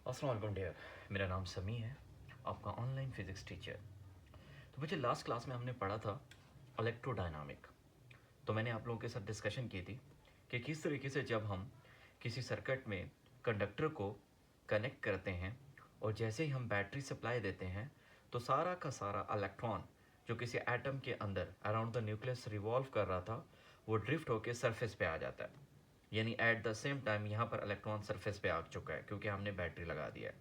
अस्सलाम वालेकुम डियर, मेरा नाम समी है, आपका ऑनलाइन फिज़िक्स टीचर। तो बच्चे लास्ट क्लास में हमने पढ़ा था इलेक्ट्रोडायनामिक। तो मैंने आप लोगों के साथ डिस्कशन की थी कि किस तरीके से जब हम किसी सर्किट में कंडक्टर को कनेक्ट करते हैं और जैसे ही हम बैटरी सप्लाई देते हैं तो सारा का सारा इलेक्ट्रॉन जो किसी एटम के अंदर अराउंड द न्यूक्लियस रिवॉल्व कर रहा था वो ड्रिफ्ट होकर सरफेस पे आ जाता है। यानी एट द सेम टाइम यहाँ पर इलेक्ट्रॉन सरफेस पे आ चुका है क्योंकि हमने बैटरी लगा दिया है।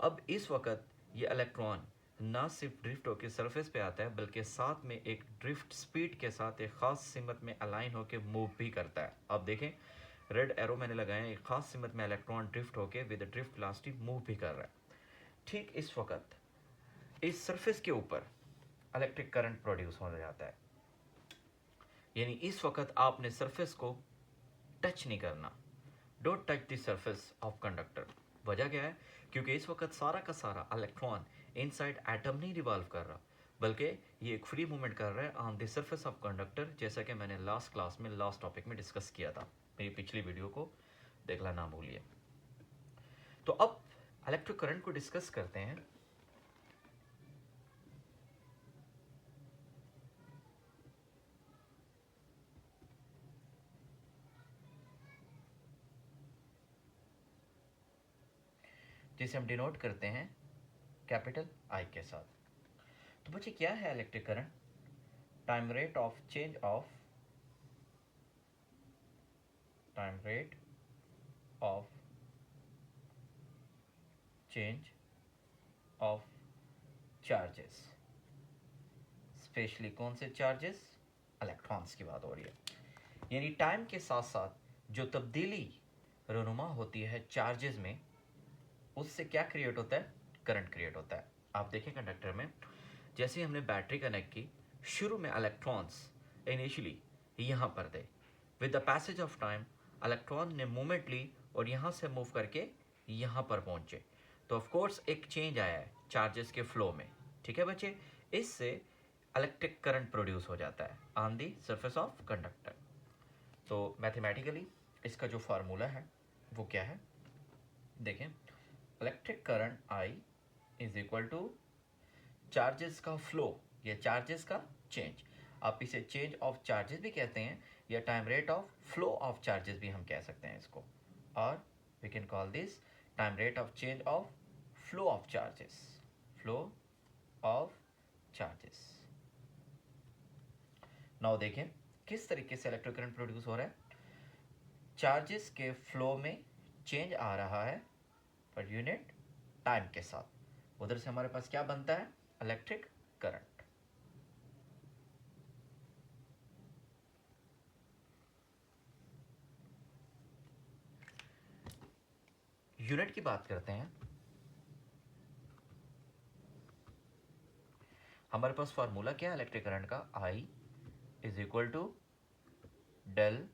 अब इस वक्त ये इलेक्ट्रॉन ना सिर्फ ड्रिफ्ट होकर सरफेस पे आता है बल्कि साथ में एक ड्रिफ्ट स्पीड के साथ एक ख़ास सिमत में अलाइन होकर मूव भी करता है। अब देखें, रेड एरो मैंने लगाया, एक ख़ास सिमत में इलेक्ट्रॉन ड्रिफ्ट होकर विद ड्रिफ्ट वेलोसिटी मूव भी कर रहा है। ठीक इस वक्त इस सरफेस के ऊपर इलेक्ट्रिक करंट प्रोड्यूस हो जाता है। यानी इस वक्त आपने सरफेस को टच नहीं करना। Don't touch the surface of conductor. वजह क्या है? क्योंकि इस वक्त सारा का सारा इलेक्ट्रॉन इनसाइड एटम नहीं रिवॉल्व कर रहा बल्कि ये एक फ्री मूवमेंट कर रहा है on the surface of conductor, जैसा कि मैंने लास्ट क्लास में लास्ट टॉपिक में डिस्कस किया था। मेरी पिछली वीडियो को देखना ना भूलिए। तो अब इलेक्ट्रिक करंट को डिस्कस करते हैं। जिसे हम डिनोट करते हैं कैपिटल आई के साथ। तो बच्चे क्या है electric current? Time rate of change of time rate of change of charges. Specially कौन से चार्जेस? इलेक्ट्रॉन्स की बात हो रही है। यानी टाइम के साथ साथ जो तब्दीली रहनुमा होती है चार्जेस में, उससे क्या क्रिएट होता है? करंट क्रिएट होता है। आप देखें कंडक्टर में जैसे हमने बैटरी कनेक्ट की, शुरू में इलेक्ट्रॉन्स इनिशियली यहाँ पर थे। With the passage of time electron ने मूवमेंट ली और यहाँ से मूव करके यहाँ पर पहुँचे। तो ऑफ कोर्स एक चेंज आया है चार्जेस के फ्लो में। ठीक है बच्चे, इससे इलेक्ट्रिक करंट प्रोड्यूस हो जाता है on the surface of conductor. तो मैथमेटिकली इसका जो फार्मूला है वो क्या है? देखें, electric current I is equal to charges का फ्लो या चार्जेस का चेंज। आप इसे चेंज ऑफ चार्जेस भी कहते हैं या time rate of flow of charges भी हम कह सकते हैं इसको, और we can call this time rate of change of flow of charges. Flow of charges. Now देखें किस तरीके से इलेक्ट्रिक करंट प्रोड्यूस हो रहा है। चार्जेस के फ्लो में चेंज आ रहा है पर यूनिट टाइम के साथ। उधर से हमारे पास क्या बनता है? Electric current. यूनिट की बात करते हैं। हमारे पास फार्मूला क्या है इलेक्ट्रिक करंट का? I is equal to del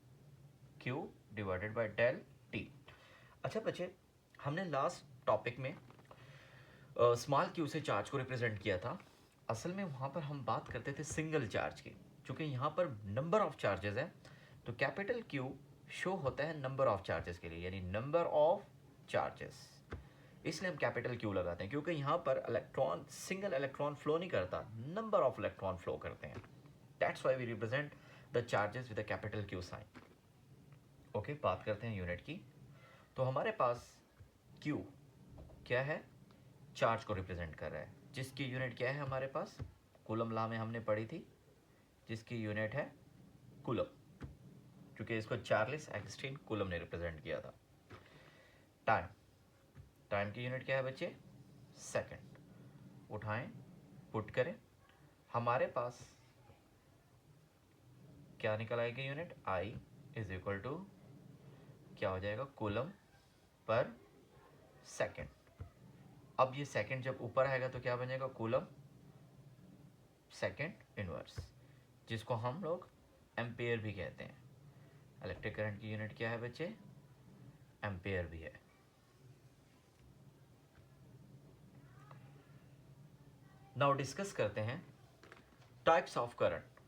q divided by del t. अच्छा बच्चे, हमने लास्ट टॉपिक में स्मॉल क्यू से चार्ज को रिप्रेजेंट किया था। असल में वहाँ पर हम बात करते थे सिंगल चार्ज की। चूँकि यहाँ पर नंबर ऑफ चार्जेस है तो कैपिटल क्यू शो होता है नंबर ऑफ चार्जेस के लिए, यानी नंबर ऑफ चार्जेस। इसलिए हम कैपिटल क्यू लगाते हैं क्योंकि यहाँ पर इलेक्ट्रॉन सिंगल इलेक्ट्रॉन फ्लो नहीं करता, नंबर ऑफ इलेक्ट्रॉन फ्लो करते हैं। That's why we represent the charges with a capital Q sign. Okay, बात करते हैं यूनिट की। तो हमारे पास क्यू क्या है? चार्ज को रिप्रेजेंट कर रहा है, जिसकी यूनिट क्या है हमारे पास? कूलम लॉ में हमने पढ़ी थी, जिसकी यूनिट है कूलम, क्योंकि इसको चार्ल्स एक्सटीन कूलम ने रिप्रेजेंट किया था। टाइम, टाइम की यूनिट क्या है बच्चे? सेकंड। उठाएं, पुट करें, हमारे पास क्या निकल आएगी unit? I is equal to क्या हो जाएगा? Coulomb per second. अब ये सेकंड जब ऊपर आएगा तो क्या बनेगा? कूलम सेकंड इनवर्स, जिसको हम लोग एम्पेयर भी कहते हैं। इलेक्ट्रिक करंट की यूनिट क्या है बच्चे? एम्पेयर भी है। नाउ डिस्कस करते हैं टाइप्स ऑफ करंट।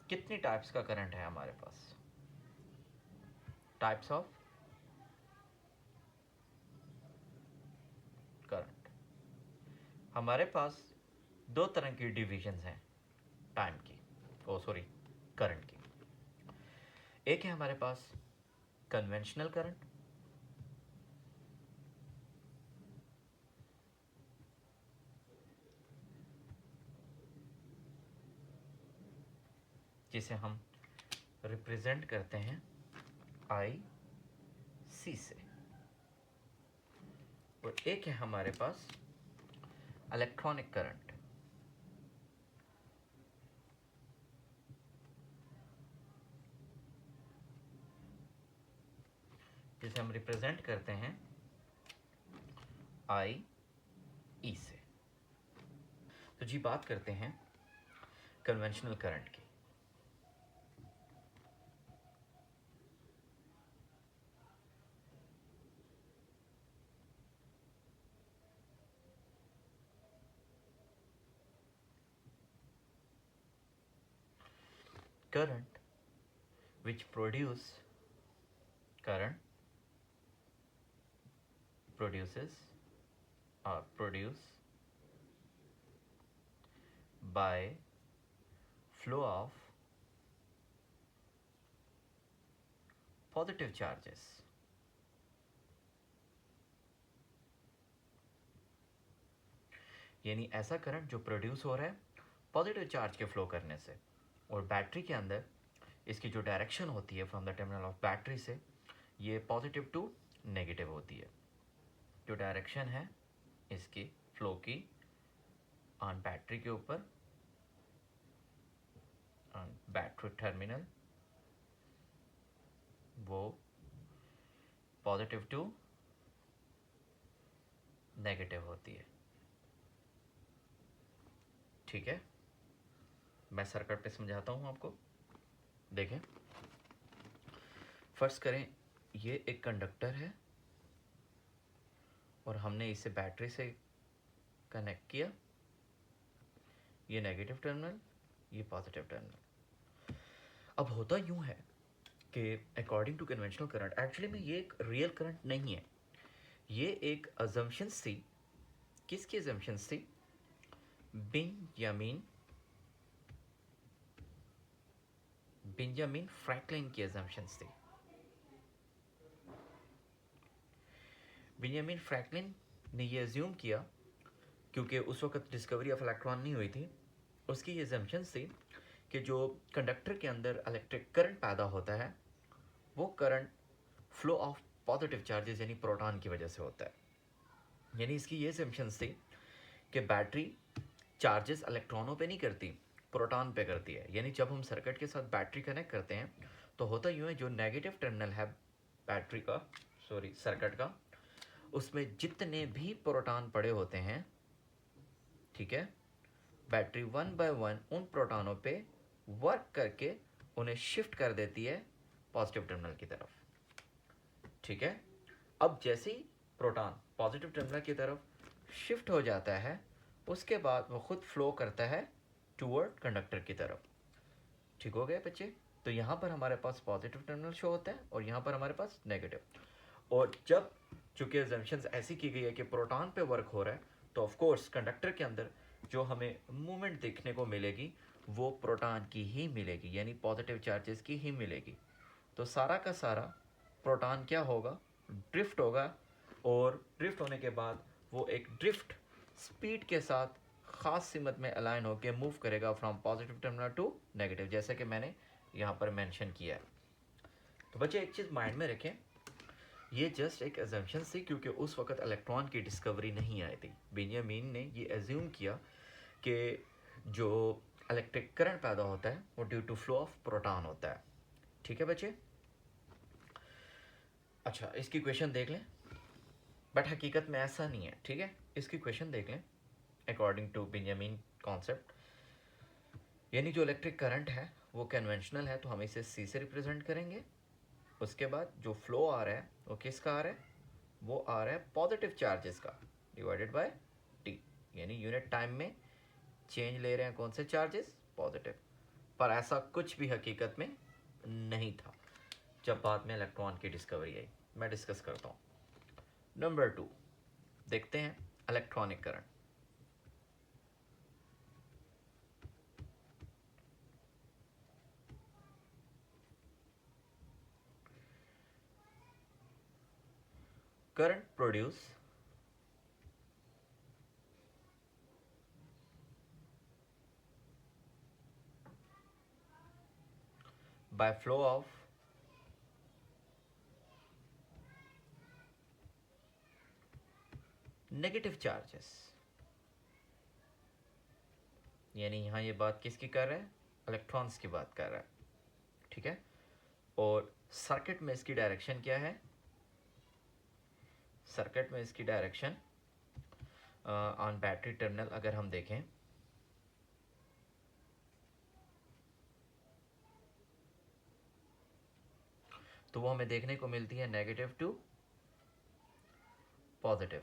कितनी टाइप्स का करंट है हमारे पास? टाइप्स ऑफ हमारे पास दो तरह की डिविजन्स हैं टाइम की, करंट की। एक है हमारे पास कन्वेंशनल करंट, जिसे हम रिप्रेजेंट करते हैं आई सी से, और एक है हमारे पास इलेक्ट्रॉनिक करंट, जिसे हम रिप्रेजेंट करते हैं आई ई से। तो जी बात करते हैं कन्वेंशनल करंट की। current which produces by flow of positive charges, यानी ऐसा करंट जो प्रोड्यूस हो रहा है पॉजिटिव चार्ज के फ्लो करने से, और बैटरी के अंदर इसकी जो डायरेक्शन होती है from the terminal of battery से, ये पॉजिटिव टू नेगेटिव होती है। जो डायरेक्शन है इसकी फ्लो की ऑन बैटरी के ऊपर, ऑन बैटरी टर्मिनल, वो पॉजिटिव टू नेगेटिव होती है। ठीक है, मैं सर्किट पे समझाता हूँ आपको। देखें, फर्स्ट करें ये एक कंडक्टर है और हमने इसे बैटरी से कनेक्ट किया, ये नेगेटिव टर्मिनल, ये पॉजिटिव टर्मिनल। अब होता यूं है कि according to conventional current, actually में ये एक रियल करंट नहीं है, ये एक अजम्पशंस थी। किसकी अजम्पशंस थी? बेंजामिन फ्रैंकलिन की अजम्पशंस थी। बेंजामिन फ्रैंकलिन ने ये अज्यूम किया, क्योंकि उस वक्त डिस्कवरी ऑफ इलेक्ट्रॉन नहीं हुई थी, उसकी ये अजम्पशंस थी कि जो कंडक्टर के अंदर इलेक्ट्रिक करंट पैदा होता है, वो current flow of positive charges यानी प्रोटॉन की वजह से होता है। यानी इसकी ये अजम्पशंस थी कि बैटरी चार्जेस इलेक्ट्रॉनों पे नहीं करती, प्रोटॉन पे करती है। यानी जब हम सर्किट के साथ बैटरी कनेक्ट करते हैं तो होता यूँ है, जो नेगेटिव टर्मिनल है बैटरी का, सर्किट का, उसमें जितने भी प्रोटॉन पड़े होते हैं, ठीक है, बैटरी वन बाय वन उन प्रोटॉनों पे वर्क करके उन्हें शिफ्ट कर देती है पॉजिटिव टर्मिनल की तरफ। ठीक है, अब जैसे ही प्रोटॉन पॉजिटिव टर्मिनल की तरफ शिफ्ट हो जाता है, उसके बाद वो खुद फ्लो करता है टूवर्ड कंडक्टर की तरफ। ठीक हो गए बच्चे? तो यहाँ पर हमारे पास पॉजिटिव टर्मिनल शो होता है और यहाँ पर हमारे पास नेगेटिव। और जब चूंकि अजम्पशंस ऐसी की गई है कि प्रोटॉन पे वर्क हो रहा है, तो ऑफ कोर्स कंडक्टर के अंदर जो हमें मूवमेंट देखने को मिलेगी वो प्रोटॉन की ही मिलेगी, यानी पॉजिटिव चार्जेस की ही मिलेगी। तो सारा का सारा प्रोटॉन क्या होगा? ड्रिफ्ट होगा, और ड्रिफ्ट होने के बाद वो एक ड्रिफ्ट स्पीड के साथ ख़ास सीमत में अलाइन होकर मूव करेगा from positive terminal to negative, जैसे कि मैंने यहाँ पर मेंशन किया है। तो बच्चे एक चीज़ माइंड में रखें, ये जस्ट एक अजम्पशन थी, क्योंकि उस वक्त इलेक्ट्रॉन की डिस्कवरी नहीं आई थी। बेंजामिन ने ये एज्यूम किया कि जो इलेक्ट्रिक करंट पैदा होता है वो due to flow of proton होता है। ठीक है बच्चे? अच्छा, इसकी क्वेश्चन देख लें, बट हकीकत में ऐसा नहीं है। ठीक है, इसकी क्वेश्चन देख लें अकॉर्डिंग टू बेंजामिन कॉन्सेप्ट। यानी जो इलेक्ट्रिक करंट है वो कन्वेंशनल है, तो हम इसे सी से रिप्रेजेंट करेंगे। उसके बाद जो फ्लो आ रहा है वो किसका आ रहा है? वो आ रहा है पॉजिटिव चार्जेस का, डिवाइडेड बाय टी, यानी यूनिट टाइम में चेंज ले रहे हैं कौन से चार्जेस? पॉजिटिव। पर ऐसा कुछ भी हकीकत में नहीं था जब बाद में इलेक्ट्रॉन की डिस्कवरी आई। मैं डिस्कस करता हूँ। नंबर 2 देखते हैं, electronic current. current produced by flow of negative charges. यानी यहाँ ये बात किसकी कर रहा है? इलेक्ट्रॉन्स की बात कर रहा है, ठीक है। और सर्किट में इसकी डायरेक्शन क्या है? सर्किट में इसकी डायरेक्शन ऑन बैटरी टर्मिनल अगर हम देखें तो वो हमें देखने को मिलती है नेगेटिव टू पॉजिटिव।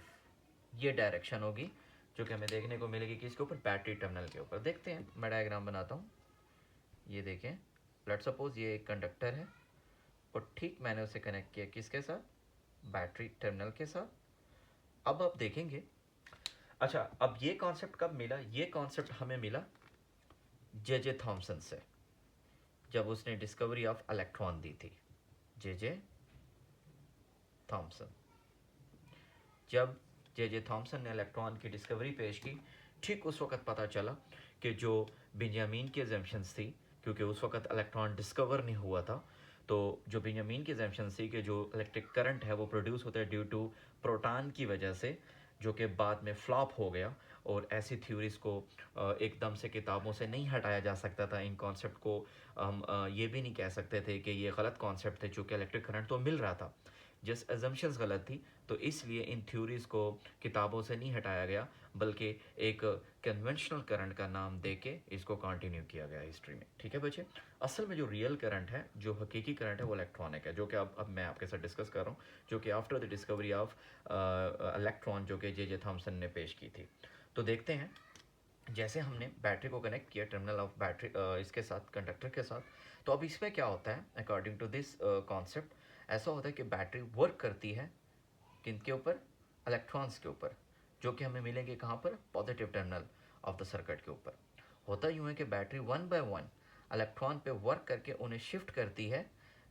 ये डायरेक्शन होगी जो कि हमें देखने को मिलेगी किसके ऊपर? बैटरी टर्मिनल के ऊपर। देखते हैं, मैं डायग्राम बनाता हूँ। ये देखें, लेट सपोज ये एक कंडक्टर है और ठीक मैंने उसे कनेक्ट किया किसके साथ? बैटरी टर्मिनल के साथ। अब आप देखेंगे, अच्छा अब ये कॉन्सेप्ट कब मिला? ये कॉन्सेप्ट हमें मिला जे थॉमसन से, जब उसने डिस्कवरी ऑफ इलेक्ट्रॉन दी थी। जे थॉमसन, जब जे थॉमसन ने इलेक्ट्रॉन की डिस्कवरी पेश की, ठीक उस वक्त पता चला कि जो बेंजामिन की अजम्पशंस थी, क्योंकि उस वक्त इलेक्ट्रॉन डिस्कवर नहीं हुआ था, तो जो बेंजामिन की अजम्पशंस थी कि जो इलेक्ट्रिक करंट है वो प्रोड्यूस होता है ड्यू टू प्रोटॉन की वजह से, जो कि बाद में फ्लॉप हो गया। और ऐसी थ्योरीज को एकदम से किताबों से नहीं हटाया जा सकता था। इन कॉन्सेप्ट को हम ये भी नहीं कह सकते थे कि ये गलत कॉन्सेप्ट थे, चूँकि इलेक्ट्रिक करंट तो मिल रहा था। जिस एजम्पशंस गलत थी, तो इसलिए इन थ्योरीज को किताबों से नहीं हटाया गया, बल्कि एक कन्वेंशनल करंट का नाम देके इसको कंटिन्यू किया गया हिस्ट्री में, ठीक है बच्चे। असल में जो रियल करंट है, जो हकीकी करंट है, वो इलेक्ट्रॉनिक है, जो कि अब मैं आपके साथ डिस्कस कर रहा हूँ, जो कि after the discovery of electron जो कि जे थॉमसन ने पेश की थी। तो देखते हैं, जैसे हमने बैटरी को कनेक्ट किया टर्मिनल ऑफ बैटरी इसके साथ, कंडक्टर के साथ, तो अब इसमें क्या होता है? अकॉर्डिंग टू दिस कॉन्सेप्ट ऐसा होता है कि बैटरी वर्क करती है किनके ऊपर? इलेक्ट्रॉन्स के ऊपर, जो कि हमें मिलेंगे कहाँ पर? Positive terminal of the circuit के ऊपर। होता यूँ है कि battery one by one electron पे वर्क करके उन्हें शिफ्ट करती है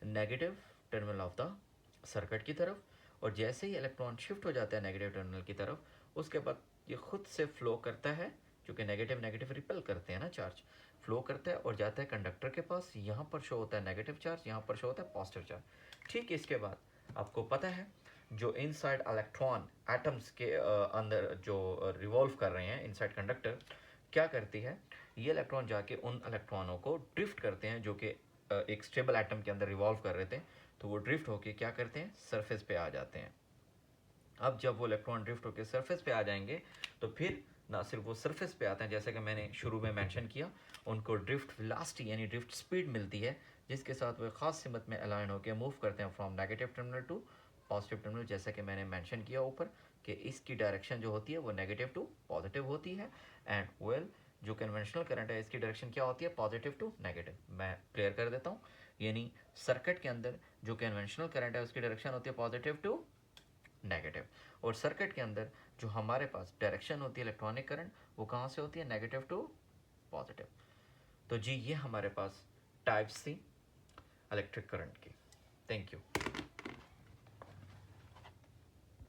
negative terminal of the circuit की तरफ। और जैसे ही इलेक्ट्रॉन शिफ्ट हो जाता है नेगेटिव टर्मिनल की तरफ, उसके बाद ये खुद से फ्लो करता है, क्योंकि नेगेटिव नेगेटिव रिपेल करते हैं ना चार्ज, फ्लो करता है और जाता है कंडक्टर के पास। यहाँ पर शो होता है नेगेटिव चार्ज, यहाँ पर शो होता है पॉजिटिव चार्ज। ठीक इसके बाद आपको पता है जो इनसाइड इलेक्ट्रॉन एटम्स के अंदर जो रिवॉल्व कर रहे हैं इनसाइड कंडक्टर, क्या करती है? ये इलेक्ट्रॉन जाके उन इलेक्ट्रॉनों को ड्रिफ्ट करते हैं जो कि एक स्टेबल एटम के अंदर रिवॉल्व कर रहे थे, तो वो ड्रिफ्ट होके क्या करते हैं? सरफेस पे आ जाते हैं। अब जब वो इलेक्ट्रॉन ड्रिफ्ट होकर सरफेस पे आ जाएंगे, तो फिर ना सिर्फ वो सरफेस पे आते हैं, जैसे कि मैंने शुरू में मेंशन किया, उनको ड्रिफ्ट वेलोसिटी यानी ड्रिफ्ट स्पीड मिलती है, जिसके साथ वो खास सिमत में अलाइन होकर मूव करते हैं from negative terminal to positive terminal. जैसा कि मैंने मेंशन किया ऊपर कि इसकी डायरेक्शन जो होती है वो नेगेटिव टू पॉजिटिव होती है। एंड वेल, जो कन्वेंशनल करंट है इसकी डायरेक्शन क्या होती है? Positive to negative. मैं क्लियर कर देता हूँ, यानी सर्किट के अंदर जो कन्वेंशनल करंट है उसकी डायरेक्शन होती है पॉजिटिव टू नेगेटिव, और सर्किट के अंदर जो हमारे पास डायरेक्शन होती है इलेक्ट्रॉनिक करंट, वो कहाँ से होती है? Negative to positive. तो जी ये हमारे पास टाइप्स थी इलेक्ट्रिक करंट की।